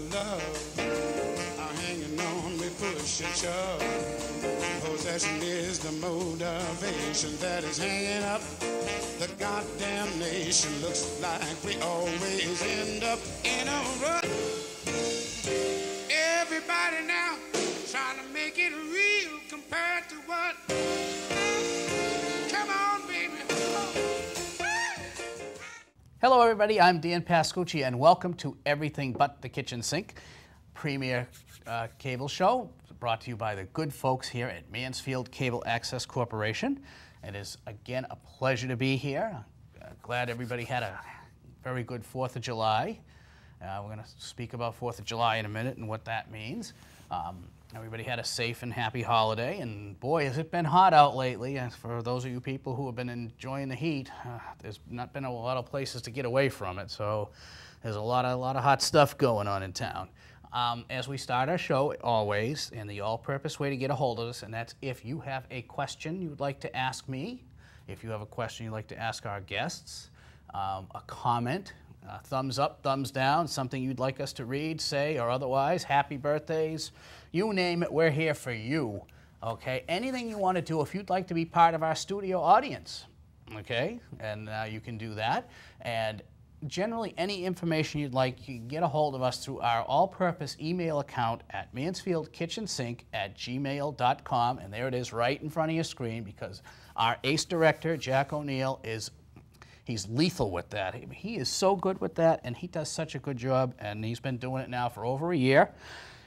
of love are hanging on, we push and shove. Possession is the motivation that is hanging up the goddamn nation. Looks like we always end up in a rut. Everybody now trying to make it real compared to what? Come on, baby. Hello everybody, I'm Dan Pascucci and welcome to Everything But the Kitchen Sink, premier cable show brought to you by the good folks here at Mansfield Cable Access Corporation. It is again a pleasure to be here. Glad everybody had a very good 4th of July. We're going to speak about 4th of July in a minute and what that means. Everybody had a safe and happy holiday, and boy, has it been hot out lately. And for those of you people who have been enjoying the heat, there's not been a lot of places to get away from it, so there's a lot of hot stuff going on in town. As we start our show, always, and the all-purpose way to get a hold of us, and that's if you have a question you'd like to ask me, if you have a question you'd like to ask our guests, a comment, thumbs up, thumbs down, something you'd like us to read, say, or otherwise, happy birthdays, you name it, we're here for you, okay? Anything you want to do, if you'd like to be part of our studio audience, okay? And you can do that. And generally, any information you'd like, you can get a hold of us through our all-purpose email account at mansfieldkitchensink@gmail.com, and there it is right in front of your screen, because our ace director, Jack O'Neill, he's lethal with that. He is so good with that, and he does such a good job, and he's been doing it now for over a year.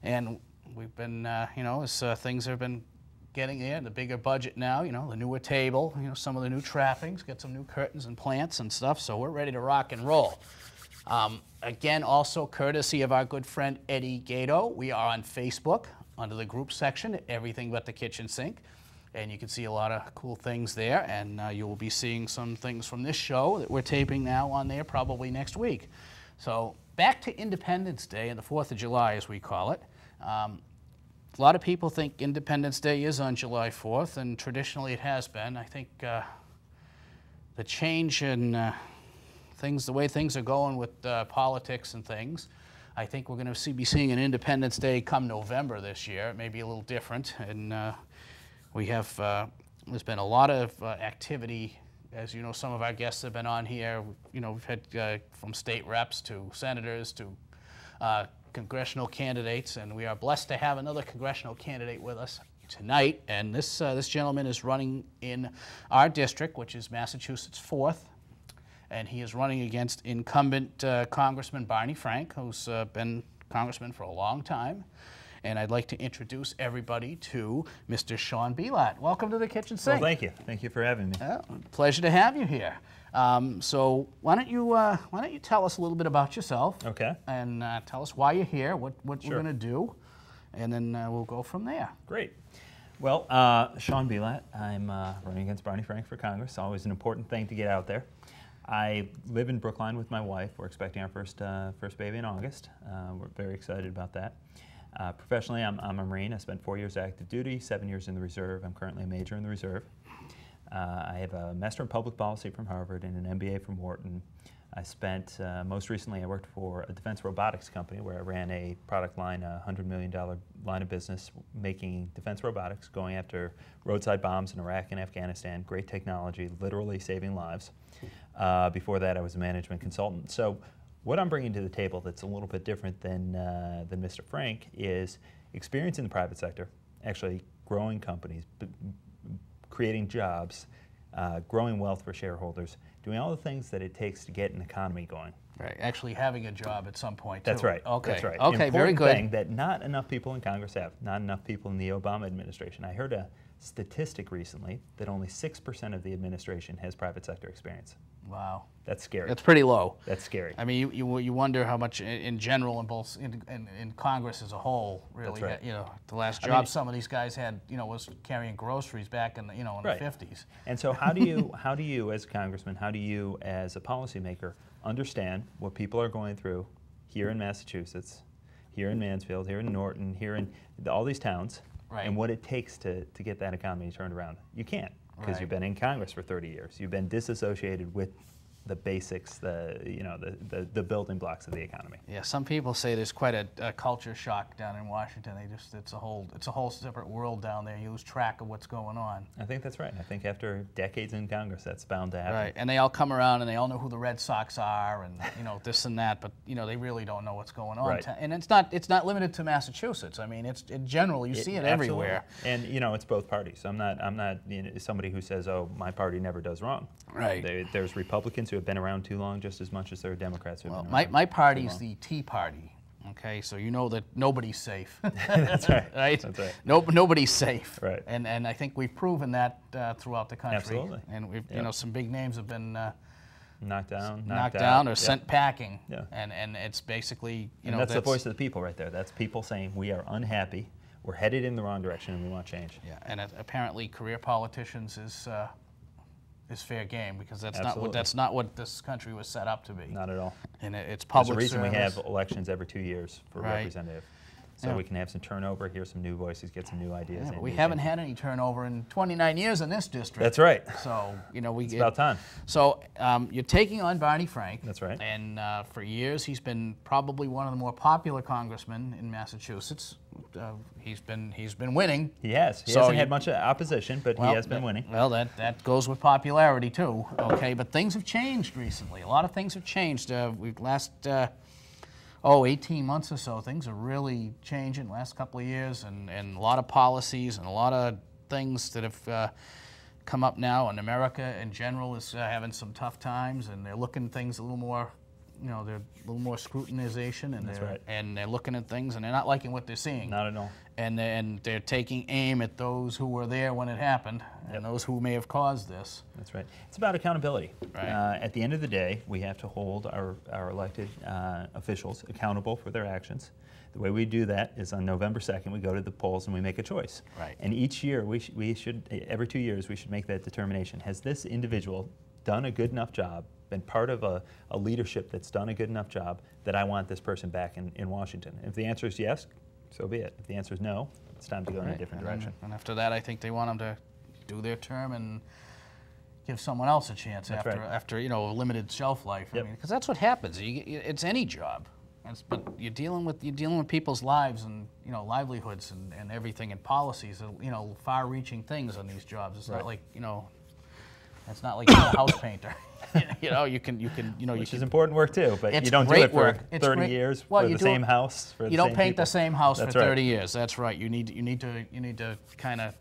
And we've been, as things have been getting there, the bigger budget now, the newer table, some of the new trappings, get some new curtains and plants and stuff, so we're ready to rock and roll. Again, also courtesy of our good friend Eddie Gato, we are on Facebook under the group section, Everything But the Kitchen Sink. And you can see a lot of cool things there, and you will be seeing some things from this show that we're taping now on there probably next week. So back to Independence Day and the 4th of July, as we call it. A lot of people think Independence Day is on July 4th, and traditionally it has been. I think the change in things, the way things are going with politics and things, I think we're going to be seeing an Independence Day come November this year. It may be a little different, and we have, there's been a lot of activity. As you know, some of our guests have been on here. We've had from state reps to senators to congressional candidates, and we are blessed to have another congressional candidate with us tonight. And this gentleman is running in our district, which is Massachusetts 4th, and he is running against incumbent Congressman Barney Frank, who's been congressman for a long time. And I'd like to introduce everybody to Mr. Sean Bielat. Welcome to the Kitchen Sink. Well, thank you. Thank you for having me. Pleasure to have you here. So why don't you tell us a little bit about yourself? Okay. And tell us why you're here, what Sure. we're going to do, and then we'll go from there. Great. Well, Sean Bielat. I'm running against Barney Frank for Congress. Always an important thing to get out there. I live in Brookline with my wife. We're expecting our first baby in August. We're very excited about that. Professionally, I'm a Marine. I spent 4 years active duty, 7 years in the Reserve. I'm currently a major in the Reserve. I have a Master in Public Policy from Harvard and an MBA from Wharton. I spent, most recently, I worked for a defense robotics company where I ran a product line, a $100 million line of business, making defense robotics, going after roadside bombs in Iraq and Afghanistan. Great technology, literally saving lives. Before that, I was a management consultant. So what I'm bringing to the table that's a little bit different than Mr. Frank is experience in the private sector, actually growing companies, creating jobs, growing wealth for shareholders, doing all the things that it takes to get an economy going. Right, actually having a job at some point, too. That's right. Okay. That's right. Okay, very good. Thing that not enough people in Congress have, not enough people in the Obama administration. I heard a statistic recently that only 6% of the administration has private sector experience. Wow. That's scary. That's pretty low. That's scary. I mean, you wonder how much in general in Congress as a whole, really, That's right. The last job some of these guys had, was carrying groceries back in the, in right. the 50s. And so how do you as a congressman, how do you as a policymaker understand what people are going through here in Massachusetts, here in Mansfield, here in Norton, here in all these towns, right. and what it takes to get that economy turned around? You can't, because right. you've been in Congress for 30 years. You've been disassociated with the basics, the building blocks of the economy. Yeah, some people say there's quite a culture shock down in Washington. It's a whole separate world down there. You lose track of what's going on. I think that's right. I think after decades in Congress, that's bound to happen. Right, and they all come around and they all know who the Red Sox are and this and that, but they really don't know what's going on. Right. And it's not limited to Massachusetts. I mean, it's in general you see it everywhere. And it's both parties. I'm not somebody who says, oh, my party never does wrong. Right. There's Republicans who have been around too long just as much as there are Democrats who have been around my party too is long. the Tea Party. Okay, so you know that nobody's safe. That's right. Right? That's right. Nobody's safe. Right. And I think we've proven that throughout the country. Absolutely. And we've Yep. some big names have been knocked down or Yep. sent packing. Yeah. And it's basically and that's the voice of the people right there. That's people saying we are unhappy, we're headed in the wrong direction, and we want change. Yeah, and apparently career politicians is fair game because that's Absolutely. not what this country was set up to be. Not at all. And it's There's public a reason service. we have elections every 2 years for Right. representative. So Yeah. we can have some turnover, hear some new voices, get some new ideas. Yeah, and but we new haven't thinking. had any turnover in 29 years in this district. That's right. So It's about time. So you're taking on Barney Frank. That's right. And for years he's been probably one of the more popular congressmen in Massachusetts. He's been winning. He has. He So hasn't you- had much opposition, but he has been winning. Well, that goes with popularity too. Okay, but things have changed recently. A lot of things have changed. We've last 18 months or so, things are really changing the last couple of years, and a lot of policies and a lot of things that have come up now. And America in general is having some tough times, and they're looking at things a little more, they're a little more scrutinization, and That's they're right. and they're looking at things, and they're not liking what they're seeing. Not at all. And they're taking aim at those who were there when it happened, and those who may have caused this. That's right. It's about accountability. Right. At the end of the day, we have to hold our elected officials accountable for their actions. The way we do that is on November 2nd, we go to the polls and we make a choice. Right. And each year, we should, every 2 years, we should make that determination. Has this individual done a good enough job, been part of a leadership that's done a good enough job that I want this person back in Washington? If the answer is yes, so be it. If the answer is no, it's time to go in a different direction. And after that, I think they want them to do their term and give someone else a chance That's after right. after a limited shelf life. Yep. I mean, because that's what happens. It's any job, but you're dealing with people's lives and livelihoods and everything and policies. Far-reaching things on these jobs. It's Right. not like it's not like you're a house painter. You can Which is important work too, but It's you don't do great it for work. It's 30 great. years Well, for you the do same it- house. For You the don't same paint people. the same house That's for right. 30 years. That's right. You need to kind of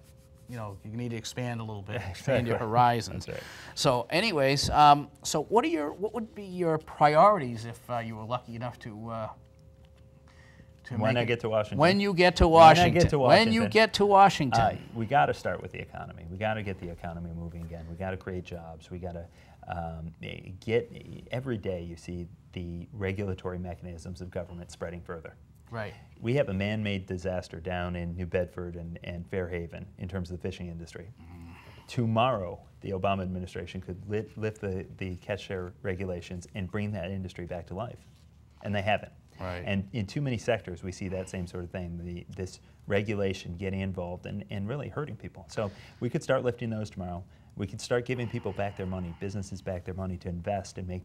you need to expand a little bit, expand your horizons. That's right. So, anyways, so what would be your priorities if you were lucky enough to When I get to Washington. When you get to Washington. When you get to Washington. We got to start with the economy. We got to get the economy moving again. We got to create jobs. We got to get every day. You see the regulatory mechanisms of government spreading further. Right. We have a man-made disaster down in New Bedford and Fairhaven in terms of the fishing industry. Tomorrow, the Obama administration could lift the catch share regulations and bring that industry back to life, and they haven't. Right. And in too many sectors, we see that same sort of thing, this regulation getting involved and really hurting people. So we could start lifting those tomorrow. We could start giving people back their money, businesses back their money to invest and make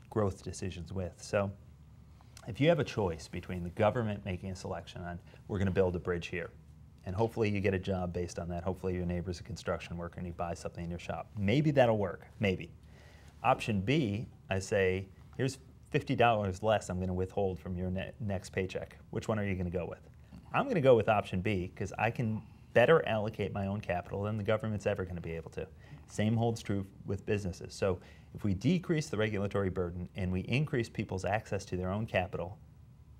growth decisions with. So if you have a choice between the government making a selection on, we're going to build a bridge here, and hopefully you get a job based on that. Hopefully your neighbor's a construction worker and he buys something in your shop. Maybe that'll work, maybe. Option B, I say, here's $50 less I'm going to withhold from your next paycheck. Which one are you going to go with? I'm going to go with option B because I can better allocate my own capital than the government's ever going to be able to. Same holds true with businesses. So if we decrease the regulatory burden and we increase people's access to their own capital,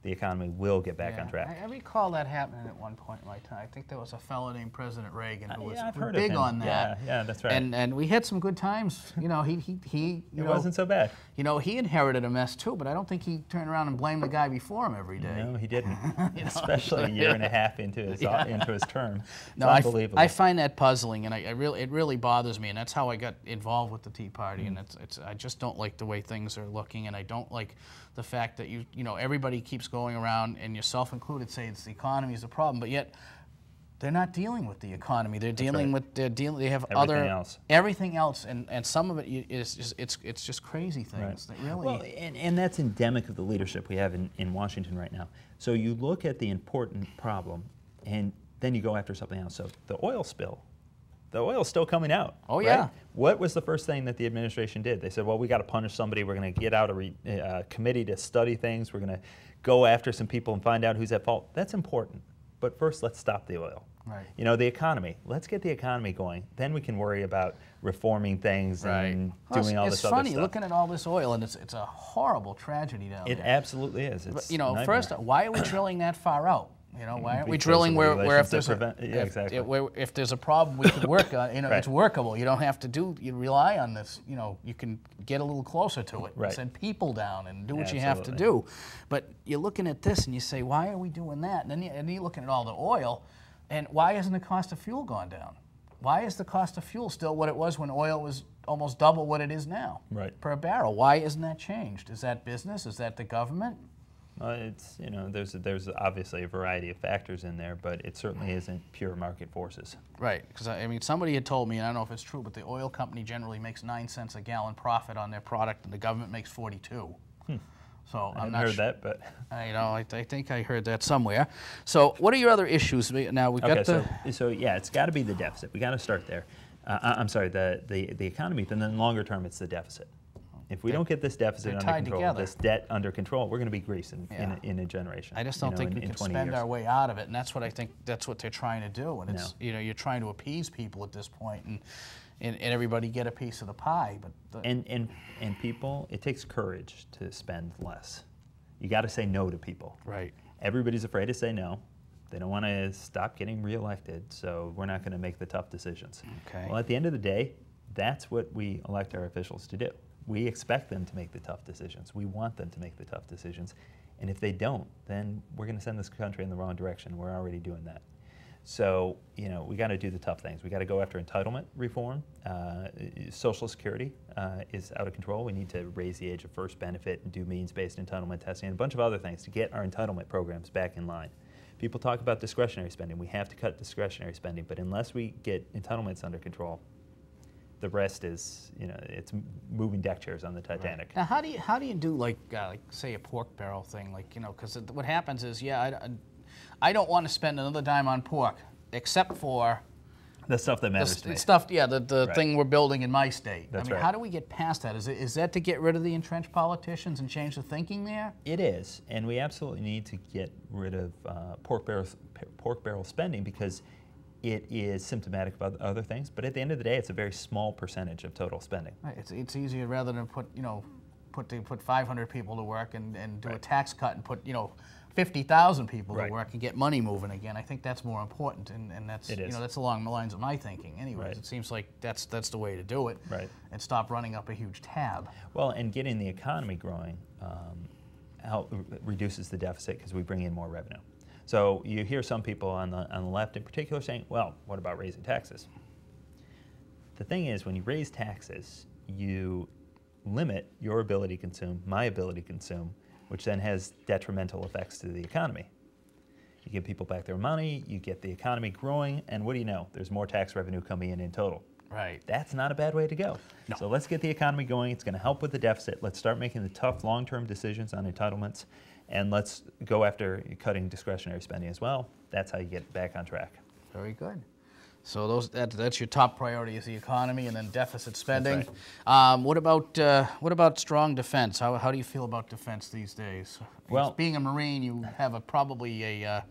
the economy will get back on track. I recall that happening at one point in my time. I think there was a fellow named President Reagan who was I've heard big of him. on that. Yeah, that's right. And we had some good times. He it wasn't so bad. he inherited a mess too, but I don't think he turned around and blamed the guy before him every day. No, he didn't. Especially a year and a half into his term. It's No, unbelievable. I find that puzzling, and it really bothers me, and that's how I got involved with the Tea Party. And I just don't like the way things are looking, and I don't like the fact that everybody keeps going around, and yourself included, say it's the economy is the problem, but yet They're not dealing with the economy. They're dealing right. with they have Everything else. and some of it is just it's just crazy things that really. Well, and that's endemic of the leadership we have in Washington right now. So you look at the important problem, and then you go after something else. So the oil spill. The oil's still coming out. Oh, right? yeah. What was the first thing that the administration did? They said, well, we got to punish somebody. We're going to get out a committee to study things. We're going to go after some people and find out who's at fault. That's important. But first, let's stop the oil. Right. You know, the economy. Let's get the economy going. Then we can worry about reforming things and doing all this other stuff. It's funny looking at all this oil, and it's a horrible tragedy down there. It absolutely is. It's but, you know, nightmare. first, why are we drilling that far out? You know, why aren't we Because drilling of where if regulations there's that if there's a problem we could work on? You know, Right. it's workable. You don't have to you rely on this. You know, you can get a little closer to it. Right. Send people down and do what you have to do. But you're looking at this and you say, why are we doing that? And then you're looking at all the oil, and why hasn't the cost of fuel gone down? Why is the cost of fuel still what it was when oil was almost double what it is now per barrel? Why isn't that changed? Is that business? Is that the government? It's, you know, there's obviously a variety of factors in there, but it certainly isn't pure market forces. Right, because I mean, somebody had told me, and I don't know if it's true, but the oil company generally makes 9 cents a gallon profit on their product, and the government makes 42. So I I'm haven't not heard that, but you know, I think I heard that somewhere. So what are your other issues? Now we've got so yeah, it's got to be the deficit. We got to start there. I'm sorry, the economy, but then longer term, it's the deficit. If we don't get this deficit under control, this debt under control, we're going to be Greece in a generation. I just don't think we can spend our way out of it, and that's what I think. That's what they're trying to do, and it's you know, you're trying to appease people at this point, and everybody get a piece of the pie. But and people, it takes courage to spend less. You got to say no to people. Right. Everybody's afraid to say no. They don't want to stop getting reelected, so we're not going to make the tough decisions. Okay. Well, at the end of the day, that's what we elect our officials to do. We expect them to make the tough decisions. We want them to make the tough decisions. And if they don't, then we're going to send this country in the wrong direction. We're already doing that. So, you know, we got to do the tough things. We got to go after entitlement reform. Social Security is out of control. We need to raise the age of first benefit and do means-based entitlement testing and a bunch of other things to get our entitlement programs back in line. People talk about discretionary spending. We have to cut discretionary spending, but unless we get entitlements under control, the rest is, you know, it's moving deck chairs on the Titanic. Now, how do you do like say a pork barrel thing, like, you know, because what happens is, I don't want to spend another dime on pork except for the stuff that matters to me. The thing we're building in my state. That's I mean, right. how do we get past that? Is that to get rid of the entrenched politicians and change the thinking there? It is, and we absolutely need to get rid of pork barrel spending because it is symptomatic of other things. But at the end of the day, it's a very small percentage of total spending. Right. It's easier rather than put 500 people to work and do a tax cut and put 50,000 people to work and get money moving again. I think that's more important, and that's that's along the lines of my thinking. Anyways, it seems like that's the way to do it. Right. And stop running up a huge tab. Well, and getting the economy growing reduces the deficit because we bring in more revenue. So you hear some people on the left in particular saying, well, what about raising taxes? The thing is, when you raise taxes, you limit your ability to consume, my ability to consume, which then has detrimental effects to the economy. You give people back their money, you get the economy growing, and what do you know? There's more tax revenue coming in total. Right. That's not a bad way to go. No. So let's get the economy going. It's going to help with the deficit. Let's start making the tough long-term decisions on entitlements, and let's go after cutting discretionary spending as well. That's how you get back on track. Very good. So that's your top priority is the economy and then deficit spending. That's right. What about strong defense? How do you feel about defense these days? Well, because being a Marine, you have probably a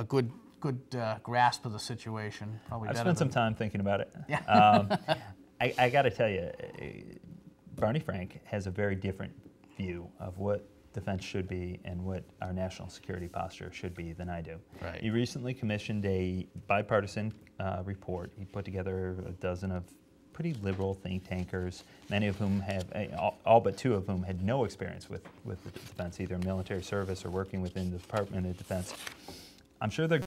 good grasp of the situation. Probably. I've spent some time thinking about it. Yeah. I got to tell you, Barney Frank has a very different view of what defense should be and what our national security posture should be than I do. Right. He recently commissioned a bipartisan report. He put together a dozen of pretty liberal think tankers, many of whom have, all but two of whom had no experience with the defense, either military service or working within the Department of Defense. I'm sure they're